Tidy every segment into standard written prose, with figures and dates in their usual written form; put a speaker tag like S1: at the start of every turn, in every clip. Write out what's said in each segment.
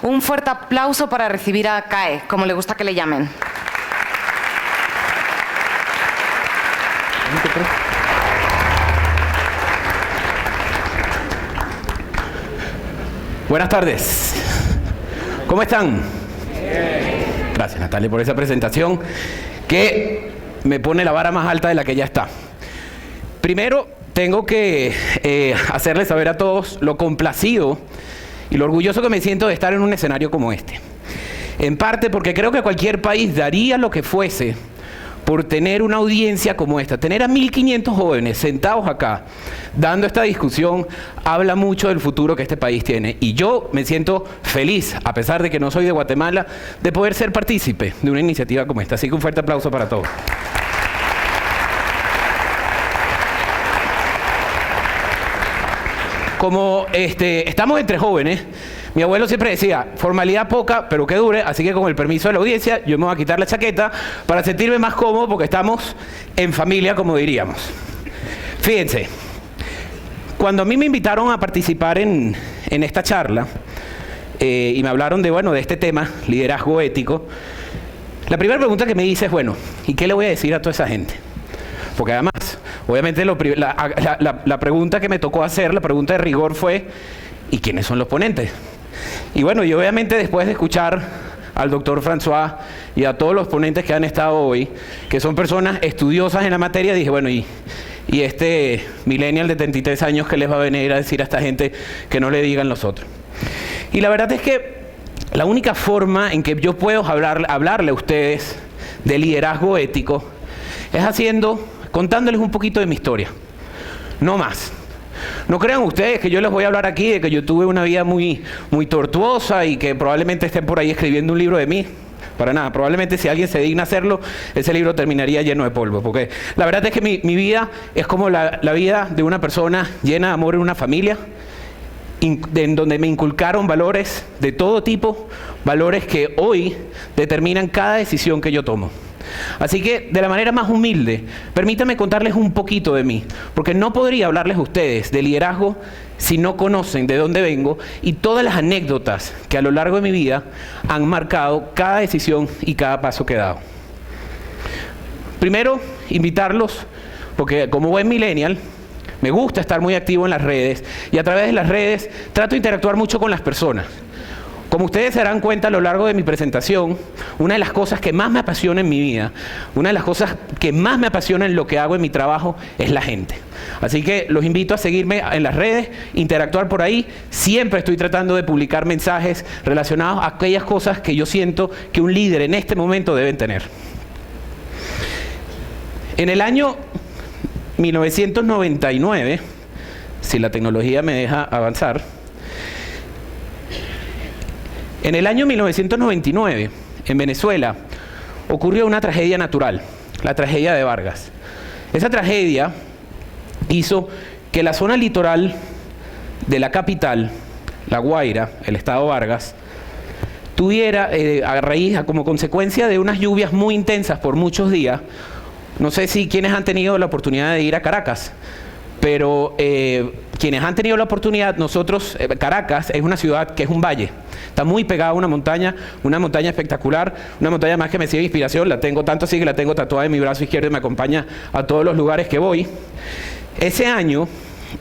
S1: Un fuerte aplauso para recibir a CAE, como le gusta que le llamen.
S2: Buenas tardes. ¿Cómo están? Gracias, Natalia, por esa presentación que me pone la vara más alta de la que ya está. Primero, tengo que hacerles saber a todos lo complacido y lo orgulloso que me siento de estar en un escenario como este. En parte porque creo que cualquier país daría lo que fuese por tener una audiencia como esta. Tener a 1.500 jóvenes sentados acá, dando esta discusión, habla mucho del futuro que este país tiene. Y yo me siento feliz, a pesar de que no soy de Guatemala, de poder ser partícipe de una iniciativa como esta. Así que un fuerte aplauso para todos. Como estamos entre jóvenes, mi abuelo siempre decía, formalidad poca, pero que dure, así que con el permiso de la audiencia, yo me voy a quitar la chaqueta para sentirme más cómodo porque estamos en familia, como diríamos. Fíjense, cuando a mí me invitaron a participar en esta charla, y me hablaron de este tema, liderazgo ético, la primera pregunta que me hice es, bueno, ¿y qué le voy a decir a toda esa gente? Porque además, obviamente la pregunta que me tocó hacer, la pregunta de rigor fue, ¿y quiénes son los ponentes? Y bueno, y obviamente después de escuchar al doctor François y a todos los ponentes que han estado hoy, que son personas estudiosas en la materia, dije, bueno, y este millennial de 33 años que les va a venir a decir a esta gente que no le digan los otros. Y la verdad es que la única forma en que yo puedo hablarle a ustedes de liderazgo ético es contándoles un poquito de mi historia, no más. No crean ustedes que yo les voy a hablar aquí de que yo tuve una vida muy, muy tortuosa y que probablemente estén por ahí escribiendo un libro de mí. Para nada, probablemente si alguien se digna hacerlo, ese libro terminaría lleno de polvo. Porque la verdad es que mi vida es como la vida de una persona llena de amor en una familia, en donde me inculcaron valores de todo tipo, valores que hoy determinan cada decisión que yo tomo. Así que, de la manera más humilde, permítanme contarles un poquito de mí, porque no podría hablarles a ustedes de liderazgo si no conocen de dónde vengo y todas las anécdotas que a lo largo de mi vida han marcado cada decisión y cada paso que he dado. Primero, invitarlos, porque como buen millennial, me gusta estar muy activo en las redes y a través de las redes trato de interactuar mucho con las personas. Como ustedes se darán cuenta a lo largo de mi presentación, una de las cosas que más me apasiona en mi vida, una de las cosas que más me apasiona en lo que hago en mi trabajo es la gente. Así que los invito a seguirme en las redes, interactuar por ahí. Siempre estoy tratando de publicar mensajes relacionados a aquellas cosas que yo siento que un líder en este momento debe tener. En el año 1999, si la tecnología me deja avanzar, en el año 1999, en Venezuela, ocurrió una tragedia natural, la tragedia de Vargas. Esa tragedia hizo que la zona litoral de la capital, La Guaira, el estado Vargas, tuviera, como consecuencia de unas lluvias muy intensas por muchos días, no sé si quienes han tenido la oportunidad de ir a Caracas, pero quienes han tenido la oportunidad, Caracas es una ciudad que es un valle. Está muy pegada a una montaña espectacular, una montaña más que me sirve de inspiración, la tengo tanto así que la tengo tatuada en mi brazo izquierdo y me acompaña a todos los lugares que voy. Ese año,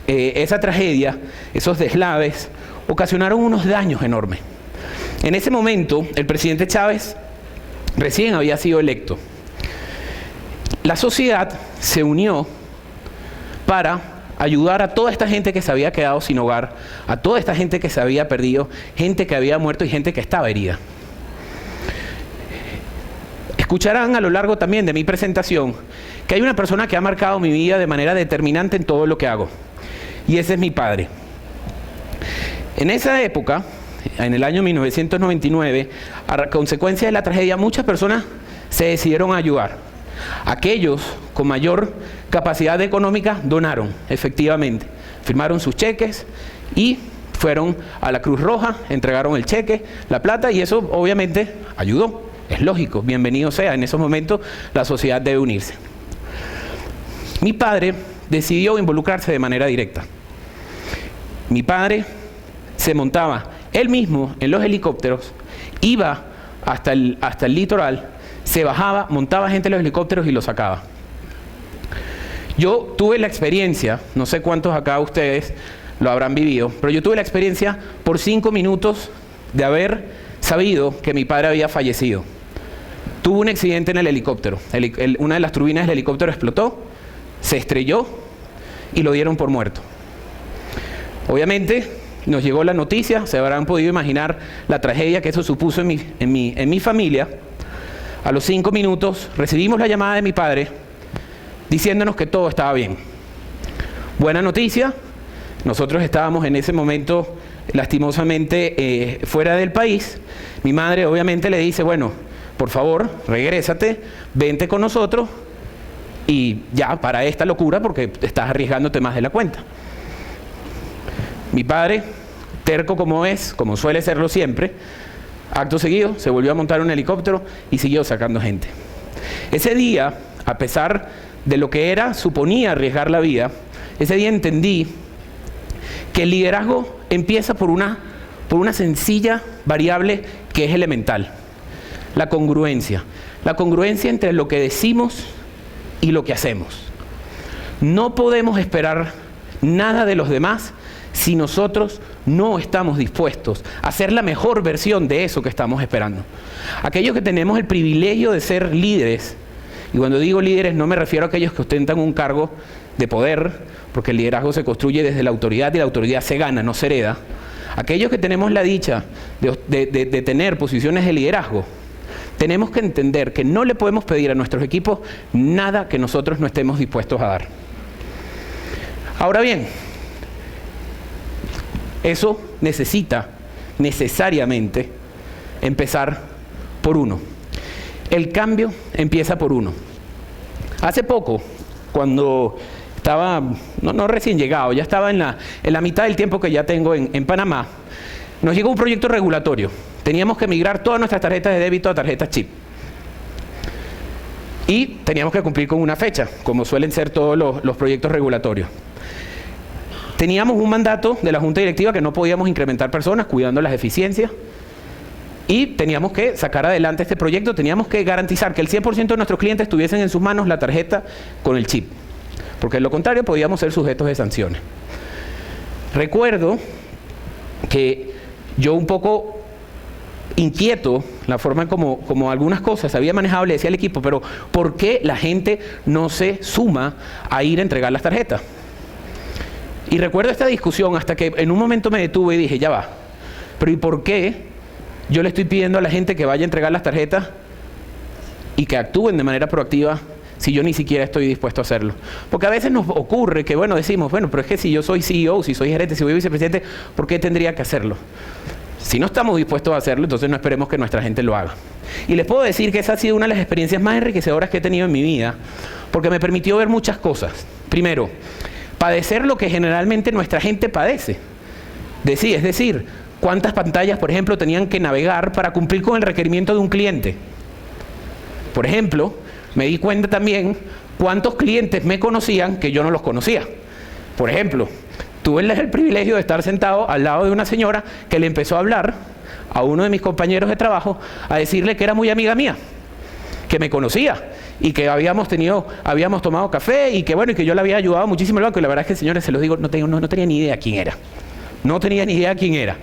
S2: esa tragedia, esos deslaves, ocasionaron unos daños enormes. En ese momento, el presidente Chávez recién había sido electo. La sociedad se unió para ayudar a toda esta gente que se había quedado sin hogar, a toda esta gente que se había perdido, gente que había muerto y gente que estaba herida. Escucharán a lo largo también de mi presentación que hay una persona que ha marcado mi vida de manera determinante en todo lo que hago, y ese es mi padre. En esa época, en el año 1999, a consecuencia de la tragedia, muchas personas se decidieron a ayudar. Aquellos con mayor capacidad económica donaron, efectivamente. Firmaron sus cheques y fueron a la Cruz Roja, entregaron el cheque, la plata, y eso obviamente ayudó. Es lógico, bienvenido sea. En esos momentos la sociedad debe unirse. Mi padre decidió involucrarse de manera directa. Mi padre se montaba Él mismo, en los helicópteros, iba hasta el litoral, se bajaba, montaba gente en los helicópteros y los sacaba. Yo tuve la experiencia, no sé cuántos acá ustedes lo habrán vivido, pero yo tuve la experiencia por 5 minutos de haber sabido que mi padre había fallecido. Tuvo un accidente en el helicóptero. Una de las turbinas del helicóptero explotó, se estrelló y lo dieron por muerto. Obviamente nos llegó la noticia, se habrán podido imaginar la tragedia que eso supuso en mi familia. A los 5 minutos recibimos la llamada de mi padre diciéndonos que todo estaba bien. Buena noticia, nosotros estábamos en ese momento lastimosamente fuera del país. Mi madre obviamente le dice, bueno, por favor, regrésate, vente con nosotros y ya, para esta locura porque estás arriesgándote más de la cuenta. Mi padre, terco como es, como suele serlo siempre, acto seguido, se volvió a montar un helicóptero y siguió sacando gente. Ese día, a pesar de lo que suponía arriesgar la vida, ese día entendí que el liderazgo empieza por una sencilla variable que es elemental. La congruencia. La congruencia entre lo que decimos y lo que hacemos. No podemos esperar nada de los demás si nosotros no estamos dispuestos a ser la mejor versión de eso que estamos esperando. Aquellos que tenemos el privilegio de ser líderes, y cuando digo líderes no me refiero a aquellos que ostentan un cargo de poder, porque el liderazgo se construye desde la autoridad y la autoridad se gana, no se hereda. Aquellos que tenemos la dicha de tener posiciones de liderazgo, tenemos que entender que no le podemos pedir a nuestros equipos nada que nosotros no estemos dispuestos a dar. Ahora bien, eso necesita necesariamente empezar por uno. El cambio empieza por uno. Hace poco, cuando estaba, no recién llegado, ya estaba en la mitad del tiempo que ya tengo en Panamá, nos llegó un proyecto regulatorio. Teníamos que migrar todas nuestras tarjetas de débito a tarjetas chip. Y teníamos que cumplir con una fecha, como suelen ser todos los proyectos regulatorios. Teníamos un mandato de la Junta Directiva que no podíamos incrementar personas, cuidando las eficiencias. Y teníamos que sacar adelante este proyecto, teníamos que garantizar que el 100% de nuestros clientes tuviesen en sus manos la tarjeta con el chip. Porque de lo contrario podíamos ser sujetos de sanciones. Recuerdo que yo un poco inquieto, la forma en como algunas cosas había manejado, le decía al equipo, pero ¿por qué la gente no se suma a ir a entregar las tarjetas? Y recuerdo esta discusión hasta que en un momento me detuve y dije, ya va, pero ¿y por qué yo le estoy pidiendo a la gente que vaya a entregar las tarjetas y que actúen de manera proactiva si yo ni siquiera estoy dispuesto a hacerlo? Porque a veces nos ocurre que, decimos, pero es que si yo soy CEO, si soy gerente, si soy vicepresidente, ¿por qué tendría que hacerlo? Si no estamos dispuestos a hacerlo, entonces no esperemos que nuestra gente lo haga. Y les puedo decir que esa ha sido una de las experiencias más enriquecedoras que he tenido en mi vida, porque me permitió ver muchas cosas. Primero, padecer lo que generalmente nuestra gente padece. Es decir, cuántas pantallas, por ejemplo, tenían que navegar para cumplir con el requerimiento de un cliente. Por ejemplo, me di cuenta también cuántos clientes me conocían que yo no los conocía. Por ejemplo, tuve el privilegio de estar sentado al lado de una señora que le empezó a hablar a uno de mis compañeros de trabajo, a decirle que era muy amiga mía, que me conocía y que habíamos tomado café y que yo le había ayudado muchísimo al banco. Y la verdad es que, señores, se los digo, no tenía ni idea quién era. No tenía ni idea quién era.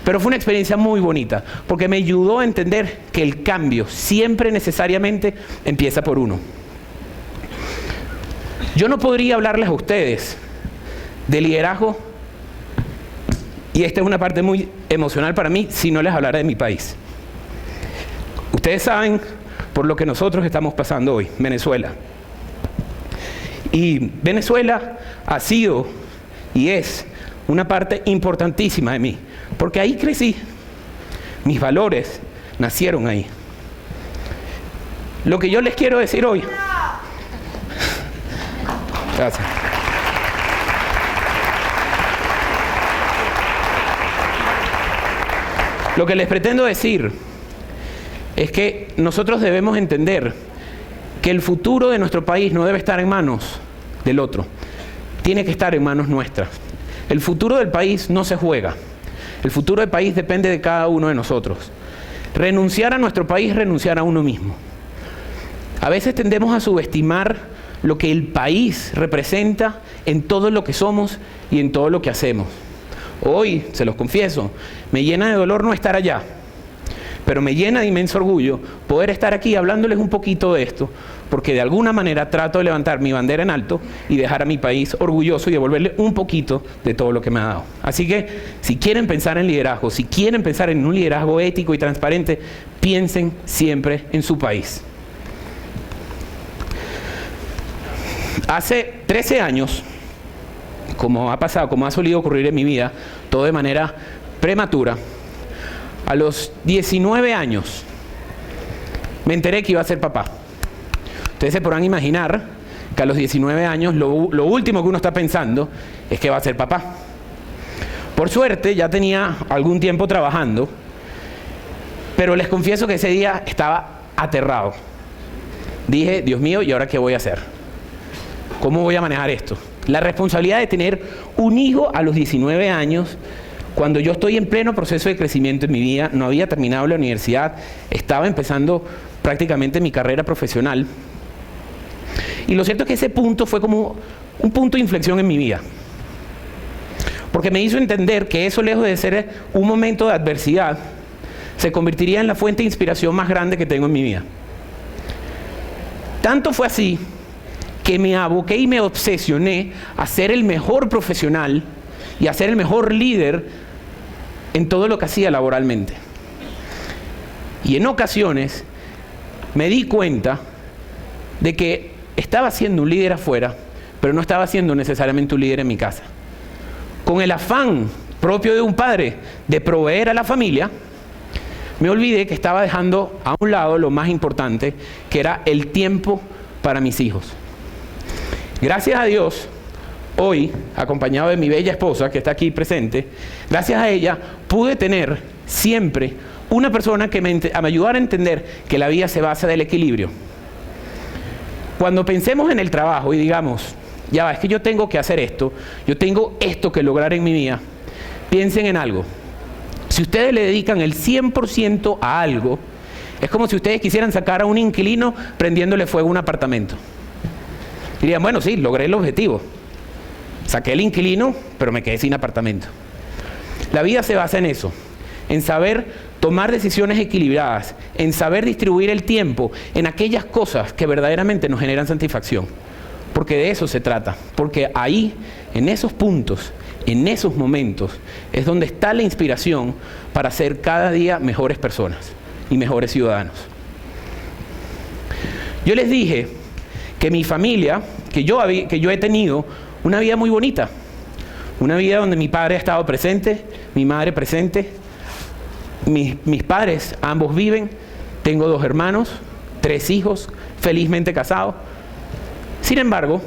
S2: Pero fue una experiencia muy bonita, porque me ayudó a entender que el cambio siempre necesariamente empieza por uno. Yo no podría hablarles a ustedes de liderazgo, y esta es una parte muy emocional para mí, si no les hablara de mi país. Ustedes saben por lo que nosotros estamos pasando hoy, Venezuela. Y Venezuela ha sido y es una parte importantísima de mí, porque ahí crecí, mis valores nacieron ahí. Lo que yo les quiero decir hoy... Gracias. Lo que les pretendo decir es que nosotros debemos entender que el futuro de nuestro país no debe estar en manos del otro, tiene que estar en manos nuestras. El futuro del país no se juega. El futuro del país depende de cada uno de nosotros. Renunciar a nuestro país, renunciar a uno mismo. A veces tendemos a subestimar lo que el país representa en todo lo que somos y en todo lo que hacemos. Hoy, se los confieso, me llena de dolor no estar allá, pero me llena de inmenso orgullo poder estar aquí hablándoles un poquito de esto, porque de alguna manera trato de levantar mi bandera en alto y dejar a mi país orgulloso y devolverle un poquito de todo lo que me ha dado. Así que, si quieren pensar en liderazgo, si quieren pensar en un liderazgo ético y transparente, piensen siempre en su país. Hace 13 años, como ha solido ocurrir en mi vida, todo de manera prematura, a los 19 años me enteré que iba a ser papá. Ustedes se podrán imaginar que a los 19 años lo último que uno está pensando es que va a ser papá. Por suerte ya tenía algún tiempo trabajando, pero les confieso que ese día estaba aterrado. Dije, Dios mío, ¿y ahora qué voy a hacer? ¿Cómo voy a manejar esto? La responsabilidad de tener un hijo a los 19 años, cuando yo estoy en pleno proceso de crecimiento en mi vida, no había terminado la universidad, estaba empezando prácticamente mi carrera profesional. Y lo cierto es que ese punto fue como un punto de inflexión en mi vida. Porque me hizo entender que eso, lejos de ser un momento de adversidad, se convertiría en la fuente de inspiración más grande que tengo en mi vida. Tanto fue así que me aboqué y me obsesioné a ser el mejor profesional y a ser el mejor líder en todo lo que hacía laboralmente. Y en ocasiones me di cuenta de que estaba siendo un líder afuera, pero no estaba siendo necesariamente un líder en mi casa. Con el afán propio de un padre de proveer a la familia, me olvidé que estaba dejando a un lado lo más importante, que era el tiempo para mis hijos. Gracias a Dios, hoy, acompañado de mi bella esposa que está aquí presente, gracias a ella pude tener siempre una persona que me ayudara a entender que la vida se basa del equilibrio. Cuando pensemos en el trabajo y digamos, ya va, es que yo tengo que hacer esto, yo tengo esto que lograr en mi vida, piensen en algo. Si ustedes le dedican el 100% a algo, es como si ustedes quisieran sacar a un inquilino prendiéndole fuego a un apartamento. Dirían, bueno, sí, logré el objetivo. Saqué el inquilino, pero me quedé sin apartamento. La vida se basa en eso, en saber tomar decisiones equilibradas, en saber distribuir el tiempo en aquellas cosas que verdaderamente nos generan satisfacción. Porque de eso se trata. Porque ahí, en esos puntos, en esos momentos, es donde está la inspiración para ser cada día mejores personas y mejores ciudadanos. Yo les dije que mi familia, que yo he tenido una vida muy bonita. Una vida donde mi padre ha estado presente, mi madre presente. Mis padres, ambos viven. Tengo 2 hermanos, 3 hijos, felizmente casados. Sin embargo,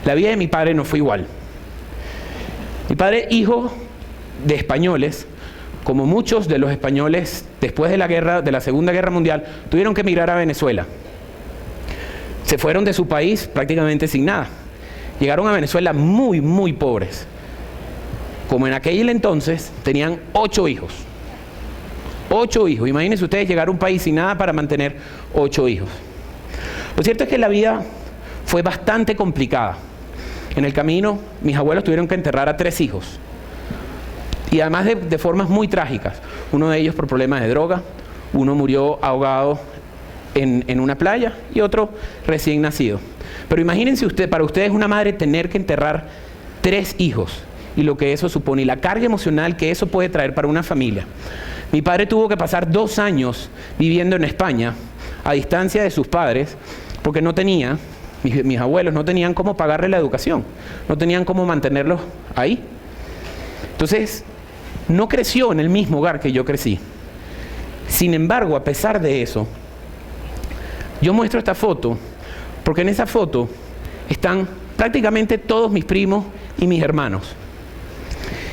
S2: la vida de mi padre no fue igual. Mi padre, hijo de españoles, como muchos de los españoles después de la Segunda Guerra Mundial, tuvieron que emigrar a Venezuela. Se fueron de su país prácticamente sin nada. Llegaron a Venezuela muy, muy pobres. Como en aquel entonces tenían 8 hijos. 8 hijos. Imagínense ustedes llegar a un país sin nada para mantener 8 hijos. Lo cierto es que la vida fue bastante complicada. En el camino, mis abuelos tuvieron que enterrar a 3 hijos. Y además de formas muy trágicas. Uno de ellos por problemas de droga, uno murió ahogado en una playa y otro recién nacido. Pero imagínense para ustedes una madre tener que enterrar 3 hijos y lo que eso supone y la carga emocional que eso puede traer para una familia. Mi padre tuvo que pasar 2 años viviendo en España a distancia de sus padres porque no tenía, mis abuelos no tenían cómo pagarle la educación, no tenían cómo mantenerlos ahí. Entonces, no creció en el mismo hogar que yo crecí. Sin embargo, a pesar de eso, yo muestro esta foto porque en esa foto están prácticamente todos mis primos y mis hermanos.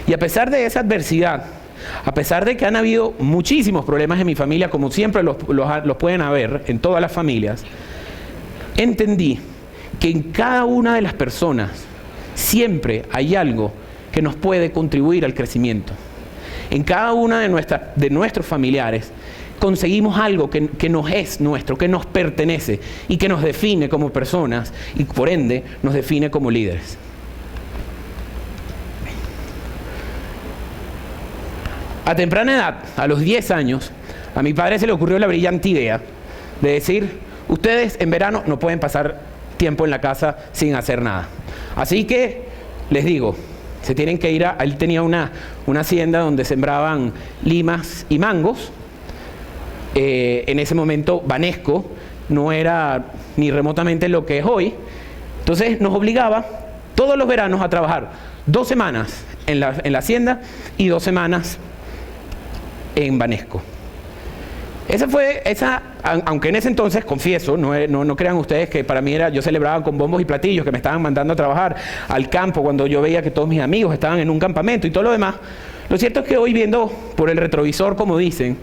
S2: Y a pesar de esa adversidad, a pesar de que han habido muchísimos problemas en mi familia, como siempre los pueden haber en todas las familias, entendí que en cada una de las personas siempre hay algo que nos puede contribuir al crecimiento. en cada una de nuestros familiares, conseguimos algo que nos es nuestro, que nos pertenece y que nos define como personas y por ende nos define como líderes. A temprana edad, a los 10 años, a mi padre se le ocurrió la brillante idea de decir, ustedes en verano no pueden pasar tiempo en la casa sin hacer nada. Así que les digo, se tienen que ir él tenía una hacienda donde sembraban limas y mangos. En ese momento Banesco no era ni remotamente lo que es hoy. Entonces nos obligaba todos los veranos a trabajar 2 semanas en la hacienda y 2 semanas en Banesco. Aunque en ese entonces, confieso, no crean ustedes que para mí yo celebraba con bombos y platillos, que me estaban mandando a trabajar al campo cuando yo veía que todos mis amigos estaban en un campamento y todo lo demás. Lo cierto es que hoy, viendo por el retrovisor, como dicen,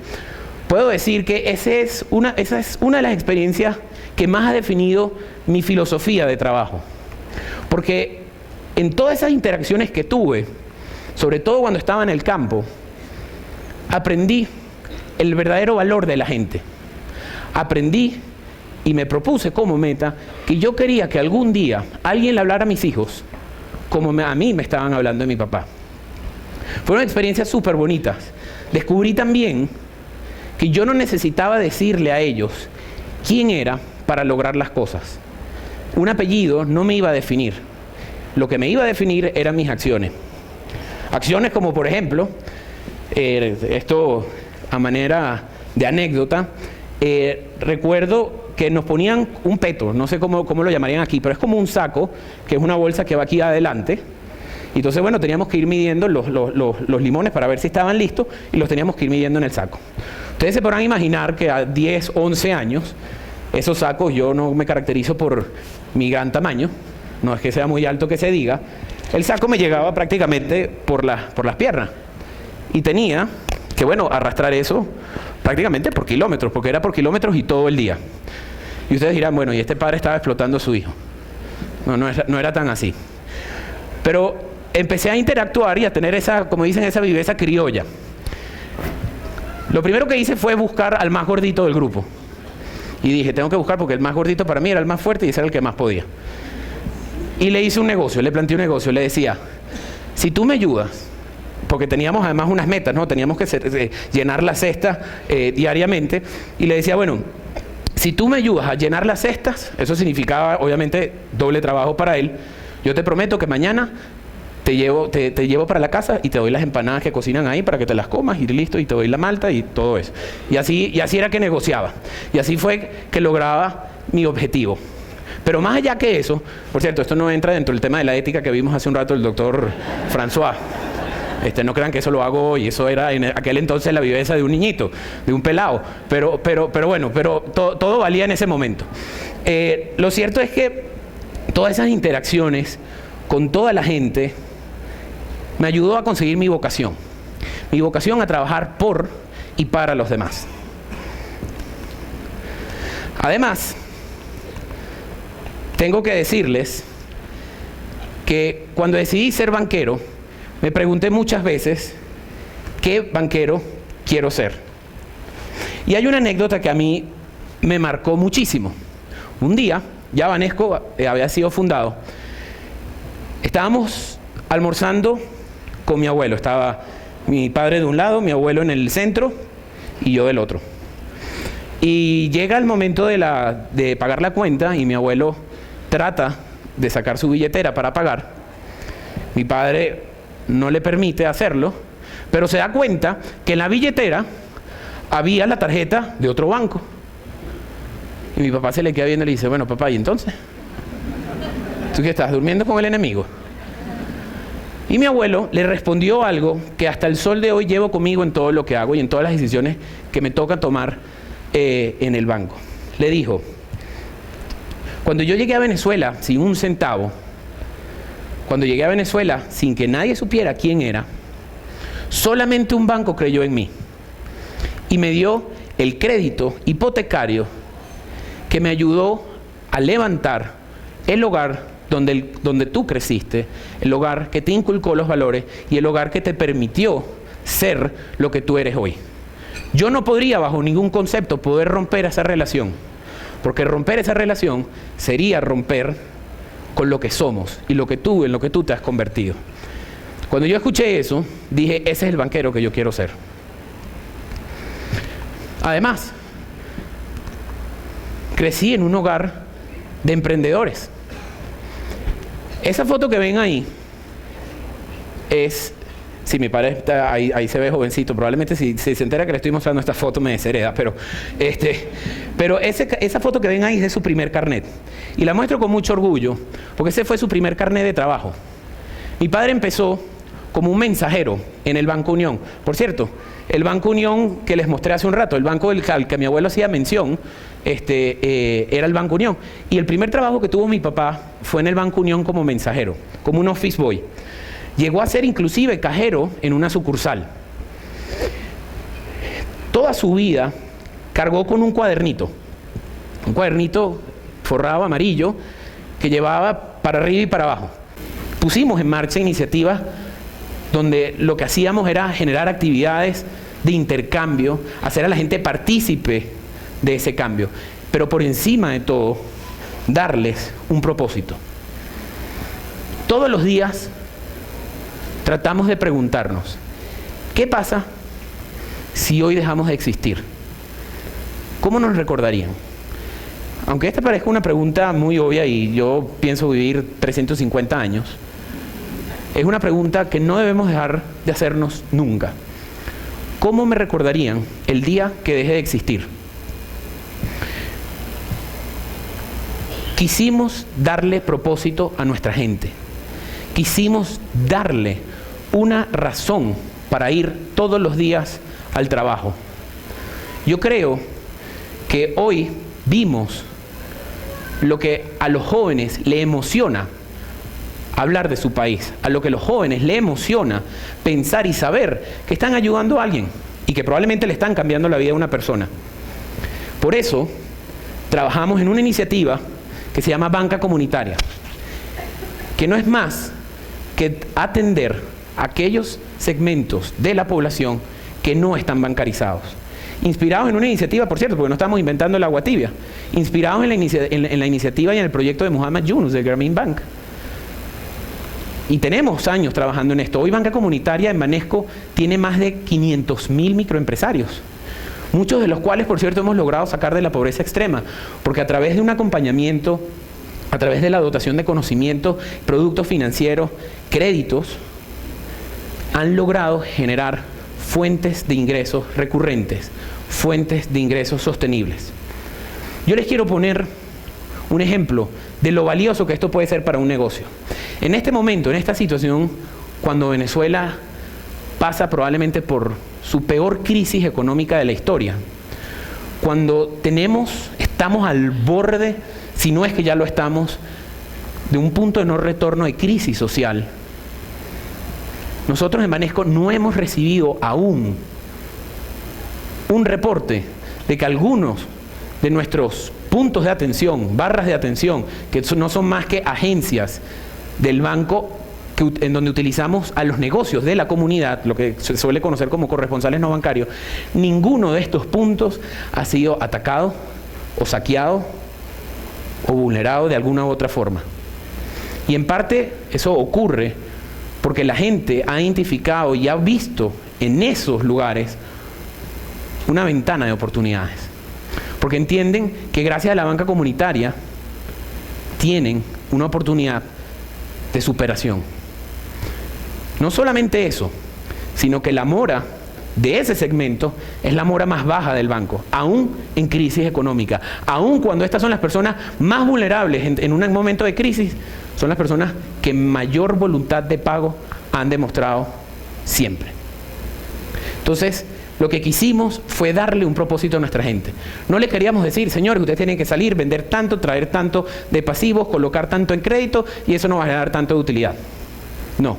S2: puedo decir que esa es una de las experiencias que más ha definido mi filosofía de trabajo. Porque en todas esas interacciones que tuve, sobre todo cuando estaba en el campo, aprendí el verdadero valor de la gente. Aprendí y me propuse como meta que yo quería que algún día alguien le hablara a mis hijos como a mí me estaban hablando de mi papá. Fueron experiencias súper bonitas. Descubrí también que yo no necesitaba decirle a ellos quién era para lograr las cosas. Un apellido no me iba a definir. Lo que me iba a definir eran mis acciones. Acciones como, por ejemplo, esto a manera de anécdota, recuerdo que nos ponían un peto, no sé cómo lo llamarían aquí, pero es como un saco, que es una bolsa que va aquí adelante. Y entonces, bueno, teníamos que ir midiendo los limones para ver si estaban listos y los teníamos que ir midiendo en el saco. Ustedes se podrán imaginar que a 10, 11 años, esos sacos, yo no me caracterizo por mi gran tamaño, no es que sea muy alto que se diga, el saco me llegaba prácticamente por las piernas. Y tenía que, bueno, arrastrar eso prácticamente por kilómetros, porque era por kilómetros y todo el día. Y ustedes dirán, bueno, y este padre estaba explotando a su hijo. No era tan así. Pero empecé a interactuar y a tener esa, como dicen, esa viveza criolla. Lo primero que hice fue buscar al más gordito del grupo. Y dije, tengo que buscar porque el más gordito para mí era el más fuerte y ese era el que más podía. Y le hice un negocio, le planteé un negocio, le decía, si tú me ayudas, porque teníamos además unas metas, ¿no? Teníamos que llenar las cestas diariamente, y le decía, bueno, si tú me ayudas a llenar las cestas, eso significaba obviamente doble trabajo para él, yo te prometo que mañana te llevo para la casa y te doy las empanadas que cocinan ahí para que te las comas y listo, y te doy la malta y todo eso. Y así era que negociaba. Y así fue que lograba mi objetivo. Pero más allá que eso, por cierto, esto no entra dentro del tema de la ética que vimos hace un rato el doctor François. No crean que eso lo hago hoy, eso era en aquel entonces la viveza de un niñito, de un pelado. Pero bueno, todo valía en ese momento. Lo cierto es que todas esas interacciones con toda la gente me ayudó a conseguir mi vocación a trabajar por y para los demás. Además, tengo que decirles que cuando decidí ser banquero, me pregunté muchas veces qué banquero quiero ser. Y hay una anécdota que a mí me marcó muchísimo. Un día, ya Banesco había sido fundado, estábamos almorzando con mi abuelo. Estaba mi padre de un lado, mi abuelo en el centro y yo del otro. Y llega el momento de pagar la cuenta y mi abuelo trata de sacar su billetera para pagar. Mi padre no le permite hacerlo, pero se da cuenta que en la billetera había la tarjeta de otro banco. Y mi papá se le queda viendo y le dice, bueno, papá, ¿y entonces? ¿Tú qué estás durmiendo con el enemigo? Y mi abuelo le respondió algo que hasta el sol de hoy llevo conmigo en todo lo que hago y en todas las decisiones que me toca tomar en el banco. Le dijo, cuando yo llegué a Venezuela sin un centavo, cuando llegué a Venezuela sin que nadie supiera quién era, solamente un banco creyó en mí y me dio el crédito hipotecario que me ayudó a levantar el hogar donde tú creciste, el hogar que te inculcó los valores y el hogar que te permitió ser lo que tú eres hoy. Yo no podría bajo ningún concepto poder romper esa relación, porque romper esa relación sería romper con lo que somos y en lo que tú te has convertido. Cuando yo escuché eso, dije, ese es el banquero que yo quiero ser. Además, crecí en un hogar de emprendedores. Esa foto que ven ahí es... Sí, mi padre está ahí se ve jovencito. Probablemente si se entera que le estoy mostrando esta foto me deshereda. Pero esa foto que ven ahí es de su primer carnet. Y la muestro con mucho orgullo, porque ese fue su primer carnet de trabajo. Mi padre empezó como un mensajero en el Banco Unión. Por cierto, el Banco Unión que les mostré hace un rato, el banco al que mi abuelo hacía mención, era el Banco Unión. Y el primer trabajo que tuvo mi papá fue en el Banco Unión como mensajero, como un office boy. Llegó a ser inclusive cajero en una sucursal. Toda su vida cargó con un cuadernito forrado amarillo que llevaba para arriba y para abajo. Pusimos en marcha iniciativas donde lo que hacíamos era generar actividades de intercambio, hacer a la gente partícipe de ese cambio, pero por encima de todo, darles un propósito. Todos los días tratamos de preguntarnos, ¿qué pasa si hoy dejamos de existir? ¿Cómo nos recordarían? Aunque esta parezca una pregunta muy obvia y yo pienso vivir 350 años, es una pregunta que no debemos dejar de hacernos nunca. ¿Cómo me recordarían el día que deje de existir? Quisimos darle propósito a nuestra gente. Quisimos darle una razón para ir todos los días al trabajo. Yo creo que hoy vimos lo que a los jóvenes le emociona hablar de su país, a lo que a los jóvenes le emociona pensar y saber que están ayudando a alguien y que probablemente le están cambiando la vida a una persona. Por eso trabajamos en una iniciativa que se llama Banca Comunitaria, que no es más que atender a aquellos segmentos de la población que no están bancarizados. Inspirados en una iniciativa, por cierto, porque no estamos inventando el agua tibia, inspirados en la iniciativa y en el proyecto de Muhammad Yunus, del Grameen Bank. Y tenemos años trabajando en esto. Hoy Banca Comunitaria en Banesco tiene más de 500.000 microempresarios, muchos de los cuales, por cierto, hemos logrado sacar de la pobreza extrema, porque a través de un acompañamiento, a través de la dotación de conocimiento, productos financieros, créditos, han logrado generar fuentes de ingresos recurrentes, fuentes de ingresos sostenibles. Yo les quiero poner un ejemplo de lo valioso que esto puede ser para un negocio. En este momento, en esta situación, cuando Venezuela pasa probablemente por su peor crisis económica de la historia, cuando estamos al borde, si no es que ya lo estamos, de un punto de no retorno de crisis social, nosotros en Banesco no hemos recibido aún un reporte de que algunos de nuestros puntos de atención, barras de atención, que no son más que agencias del banco en donde utilizamos a los negocios de la comunidad, lo que se suele conocer como corresponsales no bancarios, ninguno de estos puntos ha sido atacado o saqueado o vulnerado de alguna u otra forma. Y en parte eso ocurre porque la gente ha identificado y ha visto en esos lugares una ventana de oportunidades. Porque entienden que gracias a la banca comunitaria tienen una oportunidad de superación. No solamente eso, sino que la mora de ese segmento es la mora más baja del banco, aún en crisis económica, aún cuando estas son las personas más vulnerables en un momento de crisis, son las personas que mayor voluntad de pago han demostrado siempre. Entonces, lo que quisimos fue darle un propósito a nuestra gente. No le queríamos decir, señores, ustedes tienen que salir, vender tanto, traer tanto de pasivos, colocar tanto en crédito y eso no va a generar tanto de utilidad. No.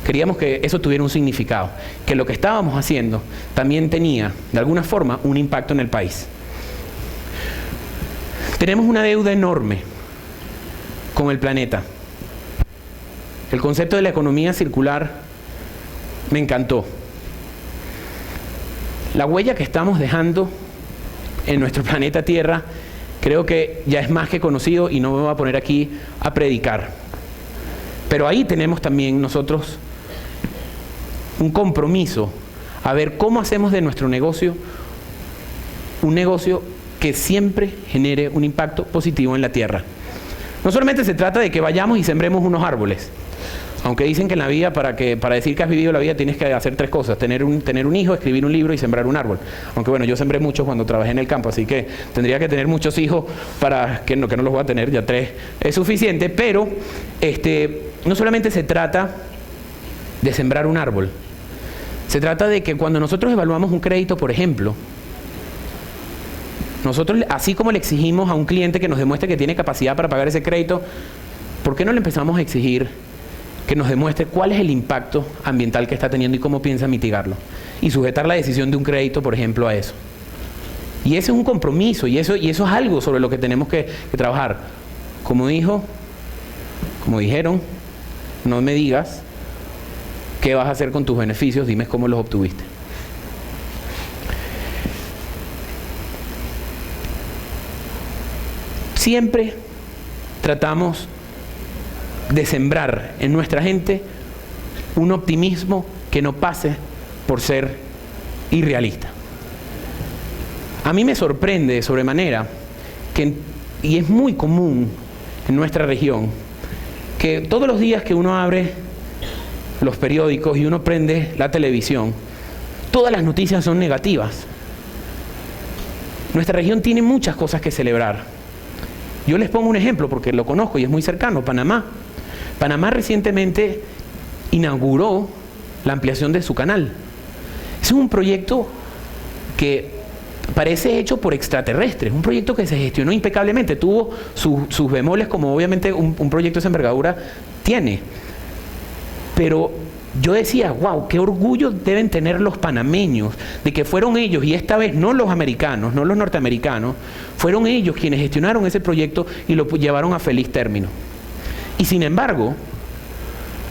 S2: Queríamos que eso tuviera un significado, que lo que estábamos haciendo también tenía, de alguna forma, un impacto en el país. Tenemos una deuda enorme con el planeta. El concepto de la economía circular me encantó. La huella que estamos dejando en nuestro planeta Tierra creo que ya es más que conocido y no me voy a poner aquí a predicar. Pero ahí tenemos también nosotros un compromiso a ver cómo hacemos de nuestro negocio un negocio que siempre genere un impacto positivo en la tierra. No solamente se trata de que vayamos y sembremos unos árboles, aunque dicen que en la vida, para decir que has vivido la vida, tienes que hacer 3 cosas: tener un hijo, escribir un libro y sembrar un árbol. Aunque bueno, yo sembré muchos cuando trabajé en el campo, así que tendría que tener muchos hijos para que no los voy a tener, ya 3 es suficiente. Pero no solamente se trata de sembrar un árbol, se trata de que cuando nosotros evaluamos un crédito, por ejemplo, nosotros, así como le exigimos a un cliente que nos demuestre que tiene capacidad para pagar ese crédito, ¿por qué no le empezamos a exigir que nos demuestre cuál es el impacto ambiental que está teniendo y cómo piensa mitigarlo? Y sujetar la decisión de un crédito, por ejemplo, a eso. Y ese es un compromiso, y eso es algo sobre lo que tenemos que trabajar. Como dijeron, no me digas qué vas a hacer con tus beneficios, dime cómo los obtuviste. Siempre tratamos de sembrar en nuestra gente un optimismo que no pase por ser irrealista. A mí me sorprende de sobremanera y es muy común en nuestra región, que todos los días que uno abre los periódicos y uno prende la televisión, todas las noticias son negativas. Nuestra región tiene muchas cosas que celebrar. Yo les pongo un ejemplo porque lo conozco y es muy cercano: Panamá. Panamá recientemente inauguró la ampliación de su canal. Es un proyecto que parece hecho por extraterrestres, un proyecto que se gestionó impecablemente, tuvo sus bemoles, como obviamente un proyecto de esa envergadura tiene. Pero yo decía, wow, qué orgullo deben tener los panameños de que fueron ellos, y esta vez no los americanos, no los norteamericanos, fueron ellos quienes gestionaron ese proyecto y lo llevaron a feliz término. Y sin embargo,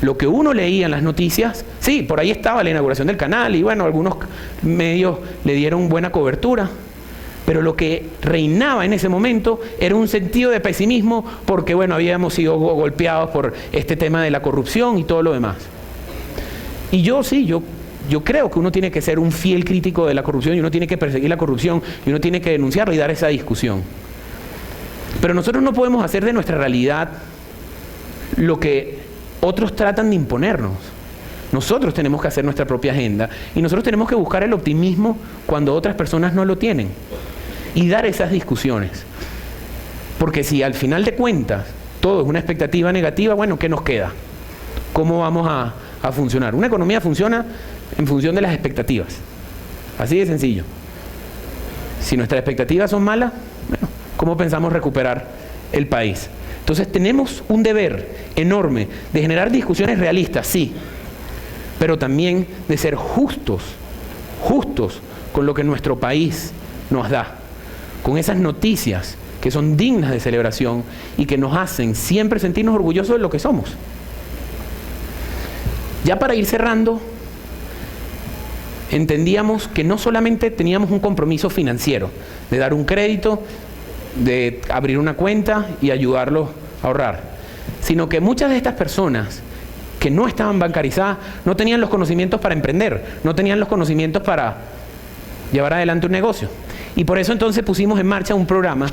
S2: lo que uno leía en las noticias, sí, por ahí estaba la inauguración del canal y bueno, algunos medios le dieron buena cobertura, pero lo que reinaba en ese momento era un sentido de pesimismo porque bueno, habíamos sido golpeados por este tema de la corrupción y todo lo demás. Y yo creo que uno tiene que ser un fiel crítico de la corrupción y uno tiene que perseguir la corrupción y uno tiene que denunciarla y dar esa discusión. Pero nosotros no podemos hacer de nuestra realidad lo que otros tratan de imponernos. Nosotros tenemos que hacer nuestra propia agenda y nosotros tenemos que buscar el optimismo cuando otras personas no lo tienen y dar esas discusiones. Porque si al final de cuentas todo es una expectativa negativa, bueno, ¿qué nos queda? ¿Cómo vamos a funcionar? Una economía funciona en función de las expectativas. Así de sencillo. Si nuestras expectativas son malas, bueno, ¿cómo pensamos recuperar el país? Entonces tenemos un deber enorme de generar discusiones realistas, sí, pero también de ser justos con lo que nuestro país nos da, con esas noticias que son dignas de celebración y que nos hacen siempre sentirnos orgullosos de lo que somos. Ya para ir cerrando, entendíamos que no solamente teníamos un compromiso financiero, de dar un crédito, de abrir una cuenta y ayudarlos a ahorrar, sino que muchas de estas personas que no estaban bancarizadas no tenían los conocimientos para emprender, no tenían los conocimientos para llevar adelante un negocio. Y por eso entonces pusimos en marcha un programa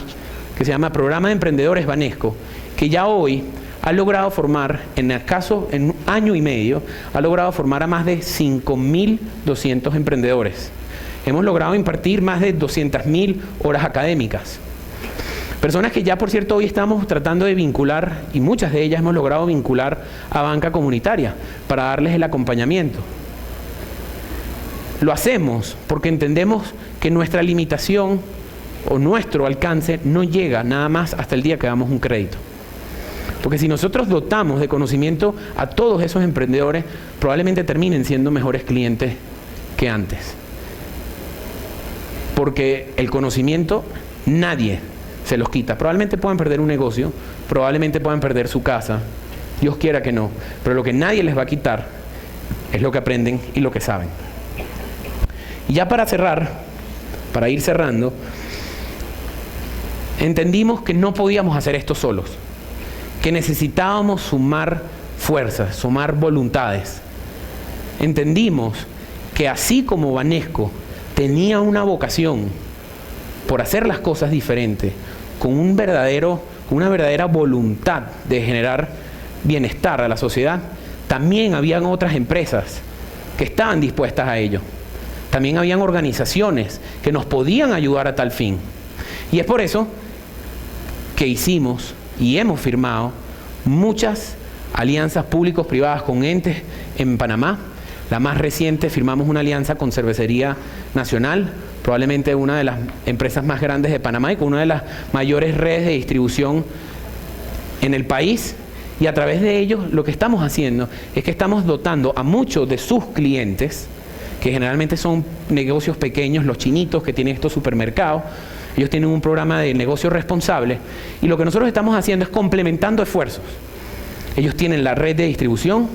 S2: que se llama Programa de Emprendedores Banesco, que ya hoy ha logrado formar, en un año y medio, ha logrado formar a más de 5.200 emprendedores. Hemos logrado impartir más de 200.000 horas académicas. Personas que ya, por cierto, hoy estamos tratando de vincular, y muchas de ellas hemos logrado vincular a banca comunitaria para darles el acompañamiento. Lo hacemos porque entendemos que nuestra limitación o nuestro alcance no llega nada más hasta el día que damos un crédito. Porque si nosotros dotamos de conocimiento a todos esos emprendedores, probablemente terminen siendo mejores clientes que antes. Porque el conocimiento nadie se los quita. Probablemente puedan perder un negocio, probablemente puedan perder su casa, Dios quiera que no, pero lo que nadie les va a quitar es lo que aprenden y lo que saben. Y ya para cerrar, para ir cerrando, entendimos que no podíamos hacer esto solos, que necesitábamos sumar fuerzas, sumar voluntades. Entendimos que así como Banesco tenía una vocación por hacer las cosas diferentes, con una verdadera voluntad de generar bienestar a la sociedad, también habían otras empresas que estaban dispuestas a ello. También habían organizaciones que nos podían ayudar a tal fin. Y es por eso que hicimos y hemos firmado muchas alianzas públicos-privadas con entes en Panamá. La más reciente, firmamos una alianza con Cervecería Nacional, probablemente una de las empresas más grandes de Panamá y con una de las mayores redes de distribución en el país. Y a través de ellos lo que estamos haciendo es que estamos dotando a muchos de sus clientes, que generalmente son negocios pequeños, los chinitos que tienen estos supermercados. Ellos tienen un programa de negocio responsable y lo que nosotros estamos haciendo es complementando esfuerzos. Ellos tienen la red de distribución,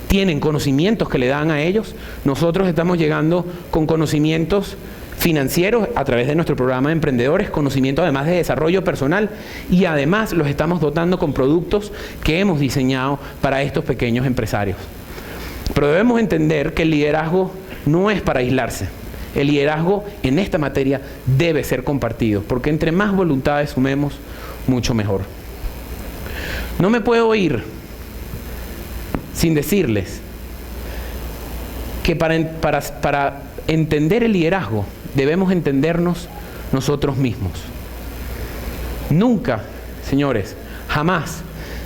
S2: tienen conocimientos que le dan a ellos. Nosotros estamos llegando con conocimientos financieros a través de nuestro programa de emprendedores, conocimiento además de desarrollo personal, y además los estamos dotando con productos que hemos diseñado para estos pequeños empresarios. Pero debemos entender que el liderazgo no es para aislarse. El liderazgo en esta materia debe ser compartido, porque entre más voluntades sumemos, mucho mejor. No me puedo ir sin decirles que para entender el liderazgo debemos entendernos nosotros mismos. Nunca, señores, jamás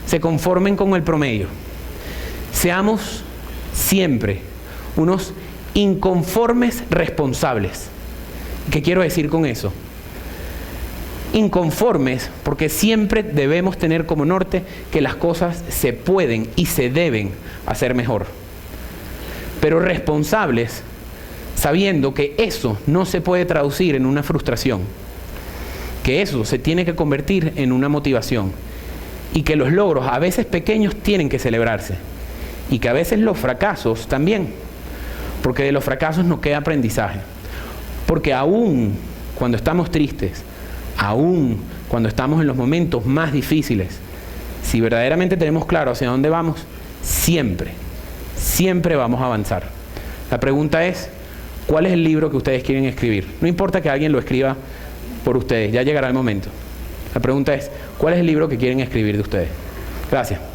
S2: se conformen con el promedio. Seamos siempre unos inconformes responsables. ¿Qué quiero decir con eso? Inconformes porque siempre debemos tener como norte que las cosas se pueden y se deben hacer mejor. Pero responsables sabiendo que eso no se puede traducir en una frustración, que eso se tiene que convertir en una motivación y que los logros a veces pequeños tienen que celebrarse y que a veces los fracasos también, porque de los fracasos nos queda aprendizaje, porque aún cuando estamos tristes, aún cuando estamos en los momentos más difíciles, si verdaderamente tenemos claro hacia dónde vamos, siempre vamos a avanzar. La pregunta es, ¿cuál es el libro que ustedes quieren escribir? No importa que alguien lo escriba por ustedes, ya llegará el momento. La pregunta es, ¿cuál es el libro que quieren escribir de ustedes? Gracias.